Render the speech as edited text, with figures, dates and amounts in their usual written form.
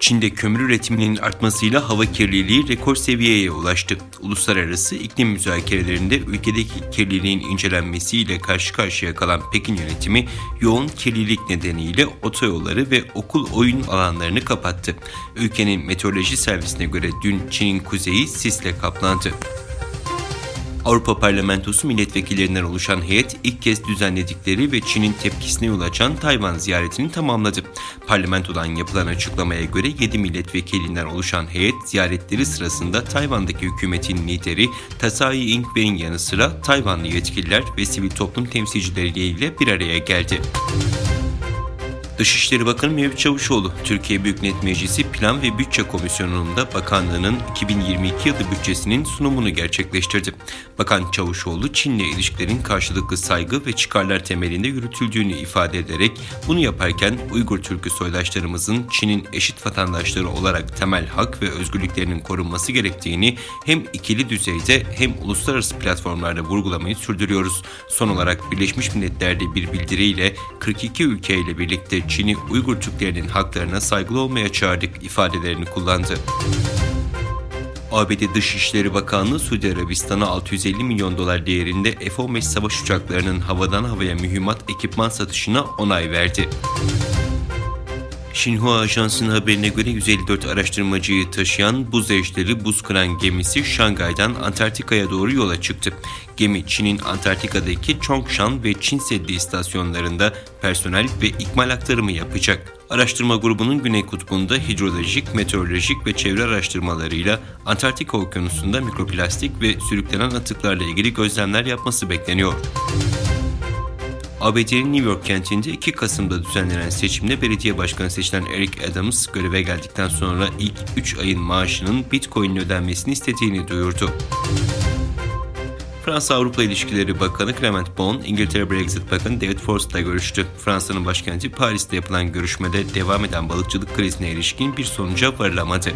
Çin'de kömür üretiminin artmasıyla hava kirliliği rekor seviyeye ulaştı. Uluslararası iklim müzakerelerinde ülkedeki kirliliğin incelenmesiyle karşı karşıya kalan Pekin yönetimi yoğun kirlilik nedeniyle otoyolları ve okul oyun alanlarını kapattı. Ülkenin meteoroloji servisine göre dün Çin'in kuzeyi sisle kaplandı. Avrupa Parlamentosu milletvekillerinden oluşan heyet ilk kez düzenledikleri ve Çin'in tepkisine yol açan Tayvan ziyaretini tamamladı. Parlamentodan yapılan açıklamaya göre 7 milletvekilinden oluşan heyet ziyaretleri sırasında Tayvan'daki hükümetin lideri Tsai Ing-wen'in yanı sıra Tayvanlı yetkililer ve sivil toplum temsilcileriyle bir araya geldi. Dışişleri Bakanı Mevlüt Çavuşoğlu, Türkiye Büyük Millet Meclisi Plan ve Bütçe Komisyonu'nda bakanlığının 2022 yılı bütçesinin sunumunu gerçekleştirdi. Bakan Çavuşoğlu, Çin'le ilişkilerin karşılıklı saygı ve çıkarlar temelinde yürütüldüğünü ifade ederek bunu yaparken Uygur Türk'ü soydaşlarımızın Çin'in eşit vatandaşları olarak temel hak ve özgürlüklerinin korunması gerektiğini hem ikili düzeyde hem uluslararası platformlarda vurgulamayı sürdürüyoruz. Son olarak Birleşmiş Milletler'de bir bildiriyle 42 ülkeyle birlikte Çin'i Uygur Türklerinin haklarına saygılı olmaya çağırdık ifadelerini kullandı. ABD Dışişleri Bakanlığı Suudi Arabistan'a 650 milyon dolar değerinde F-15 savaş uçaklarının havadan havaya mühimmat ekipman satışına onay verdi. Xinhua Ajansı'nın haberine göre 154 araştırmacıyı taşıyan buz ejderi buz kıran gemisi Şangay'dan Antarktika'ya doğru yola çıktı. Gemi Çin'in Antarktika'daki Chongshan ve Çin Seddi istasyonlarında personel ve ikmal aktarımı yapacak. Araştırma grubunun Güney Kutbu'nda hidrolojik, meteorolojik ve çevre araştırmalarıyla Antarktika Okyanusu'nda mikroplastik ve sürüklenen atıklarla ilgili gözlemler yapması bekleniyor. ABD'nin New York kentinde 2 Kasım'da düzenlenen seçimde belediye başkanı seçilen Eric Adams göreve geldikten sonra ilk 3 ayın maaşının Bitcoin'le ödenmesini istediğini duyurdu. Fransa-Avrupa İlişkileri Bakanı Clement Beaune, İngiltere Brexit Bakanı David Forst'la görüştü. Fransa'nın başkenti Paris'te yapılan görüşmede devam eden balıkçılık krizine ilişkin bir sonuca varılamadı.